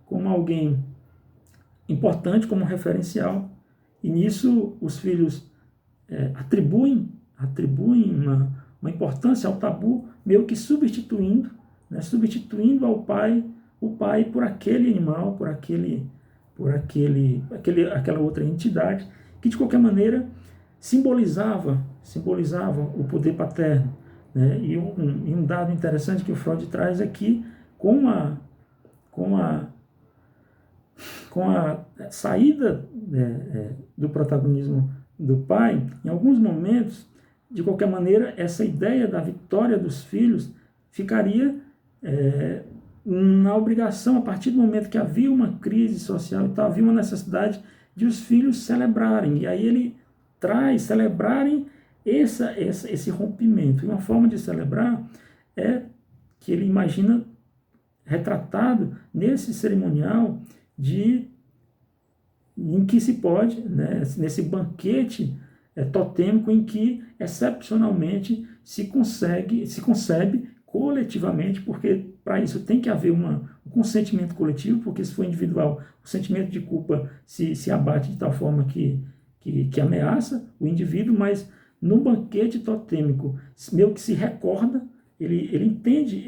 como alguém importante, como referencial, e nisso os filhos atribuem uma importância ao tabu, meio que substituindo, né, substituindo o pai por aquele animal, por aquela outra entidade, que de qualquer maneira simbolizava o poder paterno, né? E um dado interessante que o Freud traz aqui, com a saída do protagonismo do pai, em alguns momentos, de qualquer maneira, essa ideia da vitória dos filhos ficaria na obrigação, a partir do momento que havia uma crise social e tal, havia uma necessidade de os filhos celebrarem. E aí ele traz celebrarem esse rompimento. E uma forma de celebrar é que ele imagina retratado nesse cerimonial em que se pode, né, nesse banquete totêmico em que excepcionalmente se concebe coletivamente, porque para isso tem que haver um consentimento coletivo, porque se for individual, o sentimento de culpa se abate de tal forma que ameaça o indivíduo, mas no banquete totêmico, meio que se recorda, ele entende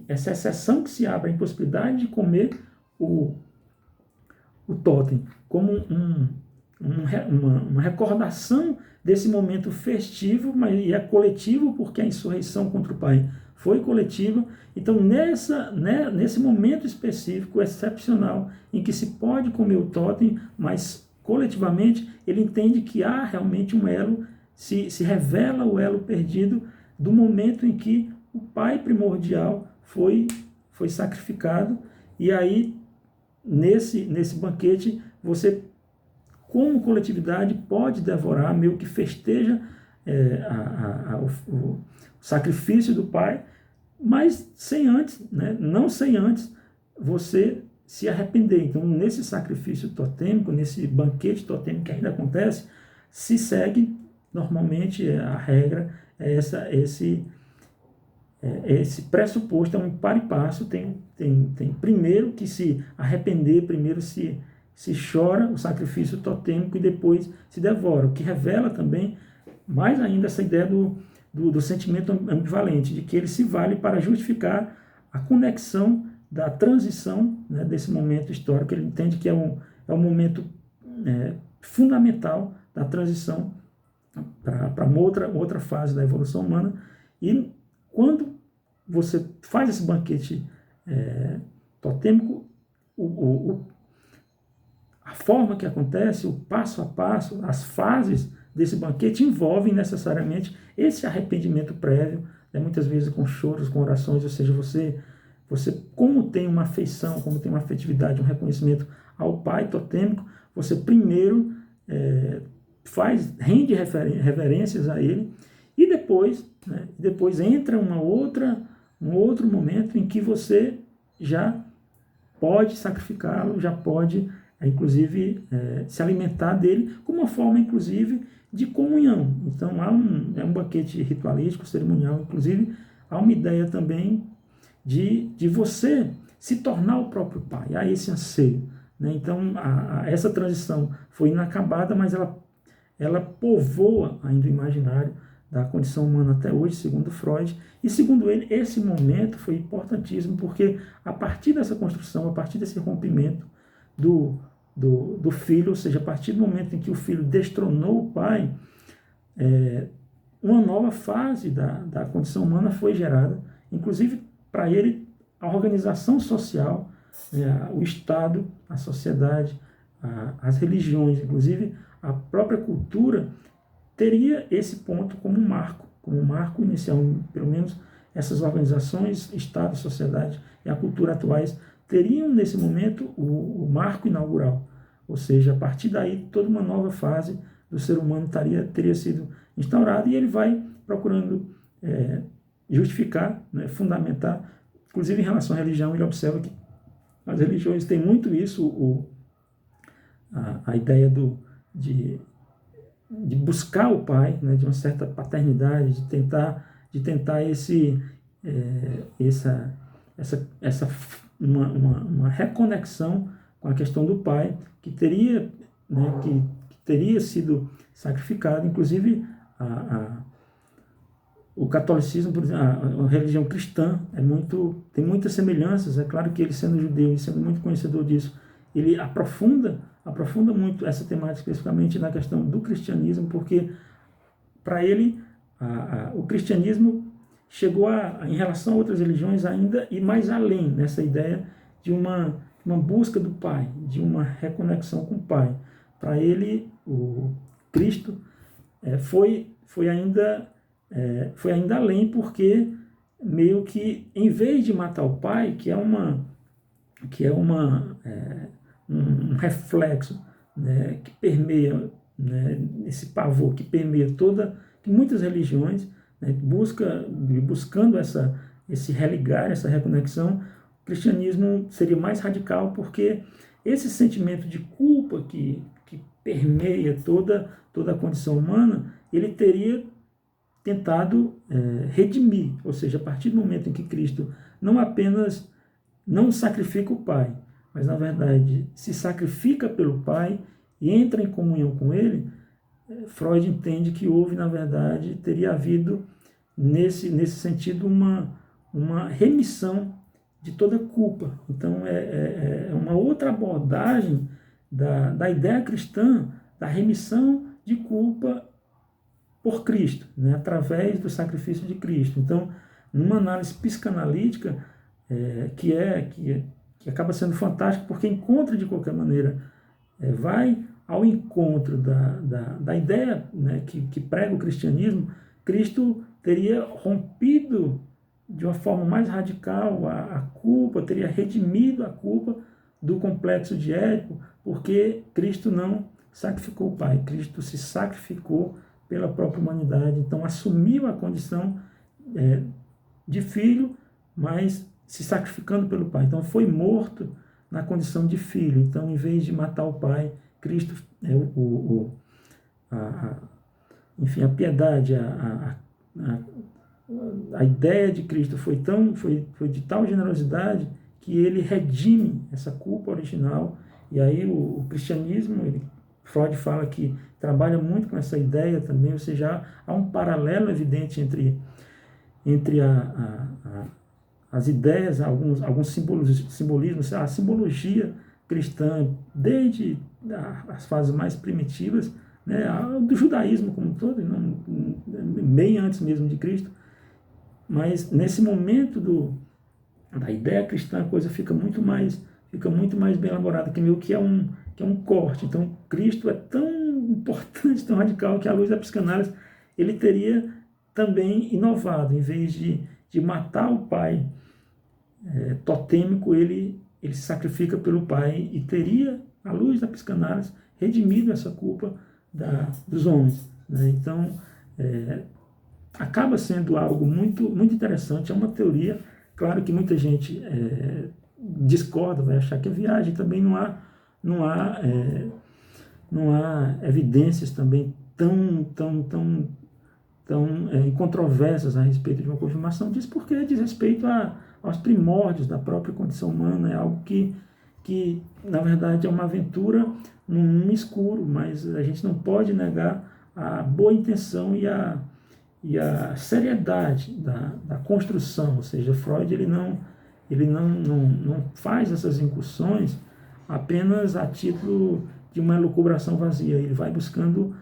essa exceção que se abre, a impossibilidade de comer o totem, como uma recordação desse momento festivo, mas é coletivo, porque a insurreição contra o pai foi coletiva. Então, nesse momento específico, excepcional, em que se pode comer o totem, mas coletivamente, ele entende que há realmente um elo, se revela o elo perdido do momento em que o pai primordial foi sacrificado. E aí, nesse banquete, você, como coletividade, pode devorar, meio que festeja o sacrifício do pai, mas sem antes, né, não sem antes você se arrepender. Então, nesse sacrifício totêmico, nesse banquete totêmico que ainda acontece, se segue normalmente a regra, esse pressuposto, é um par e passo, tem primeiro que se arrepender, primeiro se chora o sacrifício totêmico e depois se devora, o que revela também mais ainda essa ideia do sentimento ambivalente, de que ele se vale para justificar a conexão da transição, né, desse momento histórico. Ele entende que é um momento fundamental da transição para uma outra fase da evolução humana. E quando você faz esse banquete totêmico, a forma que acontece, o passo a passo, as fases desse banquete envolvem necessariamente esse arrependimento prévio, né, muitas vezes com choros, com orações, ou seja, você como tem uma afeição, como tem uma afetividade, um reconhecimento ao pai totêmico, você primeiro rende reverências a ele, e depois entra um outro momento em que você já pode sacrificá-lo, já pode, inclusive, se alimentar dele, como uma forma, inclusive, de comunhão. Então, é um banquete ritualístico, cerimonial, inclusive, há uma ideia também de você se tornar o próprio pai, há esse anseio, né? Então, essa transição foi inacabada, mas ela povoa ainda o imaginário da condição humana até hoje, segundo Freud. E segundo ele, esse momento foi importantíssimo, porque a partir dessa construção, a partir desse rompimento do filho, ou seja, a partir do momento em que o filho destronou o pai, uma nova fase da condição humana foi gerada, inclusive para ele a organização social, o Estado, a sociedade, as religiões, inclusive a própria cultura, teria esse ponto como um marco inicial. Pelo menos essas organizações, Estado, sociedade e a cultura atuais teriam nesse momento o marco inaugural, ou seja, a partir daí toda uma nova fase do ser humano teria sido instaurada, e ele vai procurando justificar, né, fundamentar, inclusive em relação à religião. Ele observa que as religiões têm muito isso, a ideia de buscar o pai, né, de uma certa paternidade, de de tentar uma reconexão com a questão do Pai, que teria, né, que teria sido sacrificado. Inclusive, o catolicismo, por exemplo, a religião cristã tem muitas semelhanças. É claro que ele, sendo judeu e sendo muito conhecedor disso, ele aprofunda muito essa temática, especificamente na questão do cristianismo, porque para ele o cristianismo chegou em relação a outras religiões ainda e mais além, nessa ideia de uma busca do Pai, de uma reconexão com o Pai. Para ele, o Cristo foi ainda além, porque meio que, em vez de matar o Pai, que é um reflexo, né, que permeia, né, esse pavor que permeia muitas religiões, né, buscando esse religar, essa reconexão. O cristianismo seria mais radical, porque esse sentimento de culpa que permeia toda a condição humana, ele teria tentado redimir, ou seja, a partir do momento em que Cristo não apenas não sacrifica o Pai, mas na verdade se sacrifica pelo Pai e entra em comunhão com Ele, Freud entende que houve, na verdade, teria havido nesse sentido uma remissão de toda culpa. Então é uma outra abordagem da ideia cristã da remissão de culpa por Cristo, né, através do sacrifício de Cristo. Então, numa análise psicanalítica, que acaba sendo fantástico, porque encontra de qualquer maneira, vai ao encontro da ideia, né, que prega o cristianismo. Cristo teria rompido de uma forma mais radical a culpa, teria redimido a culpa do complexo de Édipo, porque Cristo não sacrificou o Pai, Cristo se sacrificou pela própria humanidade, então assumiu a condição de filho, mas se sacrificando pelo Pai. Então foi morto na condição de filho. Então, em vez de matar o Pai, Cristo, enfim, a piedade, a ideia de Cristo foi de tal generosidade que ele redime essa culpa original. E aí o cristianismo, Freud fala que trabalha muito com essa ideia também, ou seja, há um paralelo evidente entre as ideias, alguns simbolismos, a simbologia cristã, desde as fases mais primitivas, né, do judaísmo como um todo, bem antes mesmo de Cristo, mas nesse momento da ideia cristã, a coisa fica muito mais bem elaborada, que é um corte. Então, Cristo é tão importante, tão radical, que à luz da psicanálise ele teria também inovado. Em vez de matar o Pai totêmico, ele se sacrifica pelo Pai e teria, à luz da psicanálise, redimido essa culpa dos homens, né? Então, acaba sendo algo muito, muito interessante. É uma teoria, claro que muita gente discorda, vai achar que é viagem. Também não há evidências também tão incontroversas a respeito de uma confirmação disso, porque diz respeito aos primórdios da própria condição humana. É algo que na verdade é uma aventura num escuro, mas a gente não pode negar a boa intenção e a seriedade da construção. Ou seja, Freud ele não faz essas incursões apenas a título de uma elucubração vazia. Ele vai buscando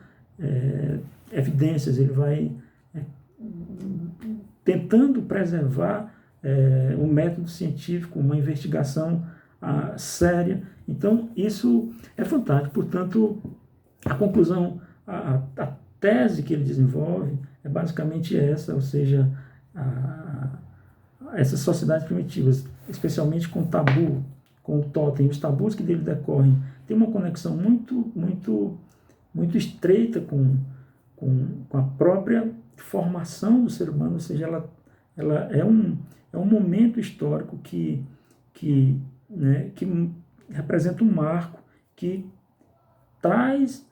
evidências, ele vai tentando preservar um método científico, uma investigação séria. Então, isso é fantástico. Portanto, a conclusão, a tese que ele desenvolve é basicamente essa, ou seja, essas sociedades primitivas, especialmente com o tabu, com o totem, os tabus que dele decorrem, tem uma conexão muito, muito, muito estreita com a própria formação do ser humano. Ou seja, ela é um momento histórico que representa um marco, que traz,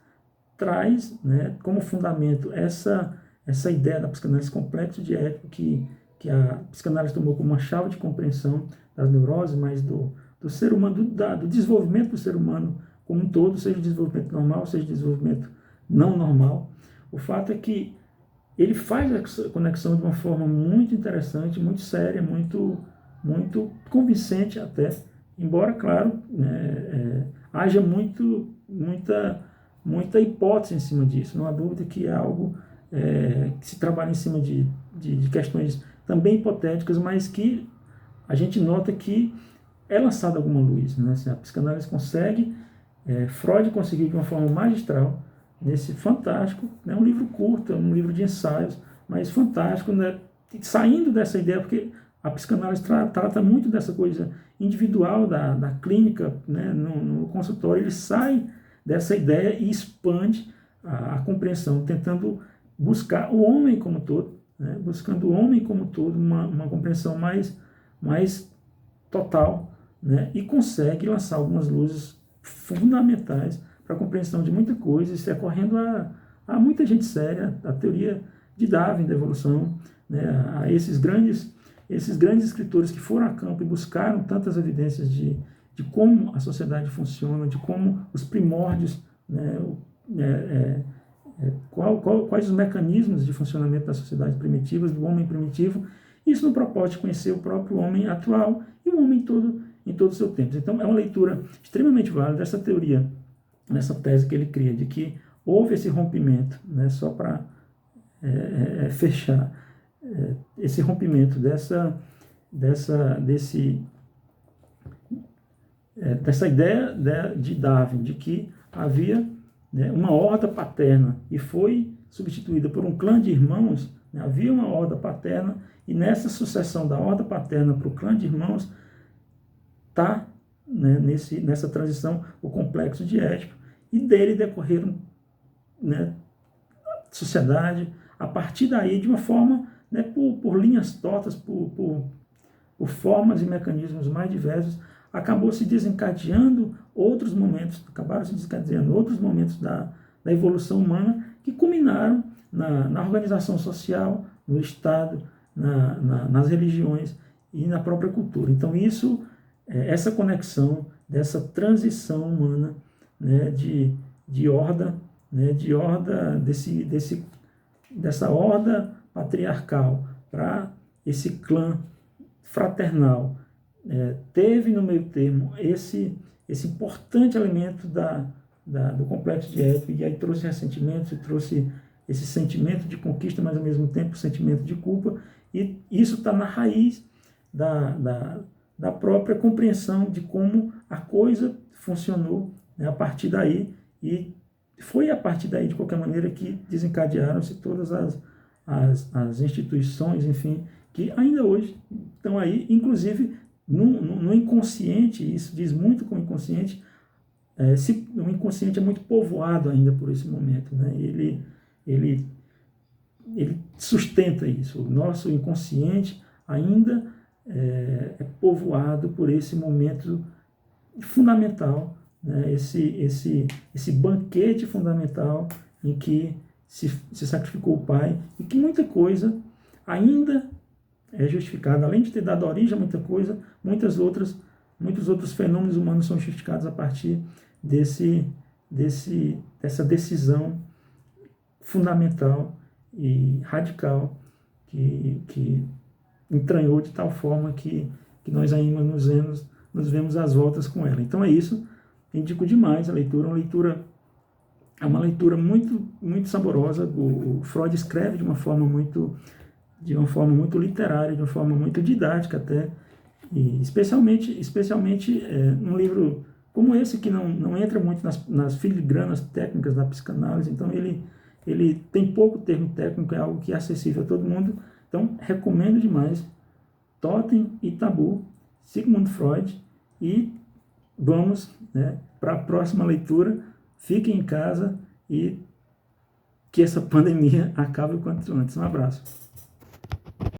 né, como fundamento essa essa ideia da psicanálise complexo de Édipo, que a psicanálise tomou como uma chave de compreensão das neuroses, mas do ser humano, do desenvolvimento do ser humano como um todo, seja o desenvolvimento normal, seja o desenvolvimento não normal. O fato é que ele faz essa conexão de uma forma muito interessante, muito séria, muito convincente até, embora, claro, haja muita hipótese em cima disso. Não há dúvida que é algo que se trabalha em cima de questões também hipotéticas, mas que a gente nota que é lançada alguma luz, né? Assim, a psicanálise consegue, Freud conseguiu de uma forma magistral, nesse fantástico, né? Um livro curto, um livro de ensaios, mas fantástico, né? Saindo dessa ideia, porque a psicanálise trata muito dessa coisa individual da clínica, né? No consultório, ele sai dessa ideia e expande a compreensão, tentando buscar o homem como todo, né? Buscando o homem como todo, uma compreensão mais total, né? E consegue lançar algumas luzes fundamentais para a compreensão de muita coisa, isso recorrendo a muita gente séria, a teoria de Darwin da evolução, né? A esses grandes escritores que foram a campo e buscaram tantas evidências de como a sociedade funciona, de como os primórdios, né? Quais os mecanismos de funcionamento das sociedades primitivas, do homem primitivo, isso no propósito de conhecer o próprio homem atual e o homem todo em todo o seu tempo. Então, é uma leitura extremamente válida dessa teoria, nessa tese que ele cria, de que houve esse rompimento, né, só para fechar, esse rompimento dessa ideia de Darwin, de que havia, né, uma horda paterna e foi substituída por um clã de irmãos, né, havia uma horda paterna e nessa sucessão da horda paterna para o clã de irmãos está, né, nessa transição o complexo de Édipo e dele decorreram, né, sociedade a partir daí de uma forma, né, por linhas tortas, por formas e mecanismos mais diversos, acabaram se desencadeando outros momentos da evolução humana que culminaram na organização social, no Estado, nas religiões e na própria cultura. Então essa conexão dessa transição humana, né, de horda, né, dessa horda patriarcal para esse clã fraternal, teve no meio termo esse importante elemento do complexo de Édipo, e aí trouxe ressentimentos, trouxe esse sentimento de conquista, mas ao mesmo tempo sentimento de culpa, e isso está na raiz da própria compreensão de como a coisa funcionou, né, a partir daí, e foi a partir daí, de qualquer maneira, que desencadearam-se todas as instituições, enfim, que ainda hoje estão aí, inclusive no inconsciente, isso diz muito com o inconsciente, o inconsciente é muito povoado ainda por esse momento, né? Ele sustenta isso, o nosso inconsciente ainda é povoado por esse momento fundamental, né? Esse banquete fundamental em que se sacrificou o Pai e que muita coisa ainda é justificada, além de ter dado origem a muita coisa, muitos outros fenômenos humanos são justificados a partir dessa decisão fundamental e radical que entranhou de tal forma que nós ainda nos vemos às voltas com ela. Então é isso, indico demais a leitura, é uma leitura muito, muito saborosa. O Freud escreve de uma forma muito literária, de uma forma muito didática até, e especialmente um livro como esse, que não entra muito nas filigranas técnicas da psicanálise, então ele tem pouco termo técnico, é algo que é acessível a todo mundo, então recomendo demais Totem e Tabu, Sigmund Freud, e vamos, né, para a próxima leitura. Fiquem em casa e que essa pandemia acabe o quanto antes. Um abraço.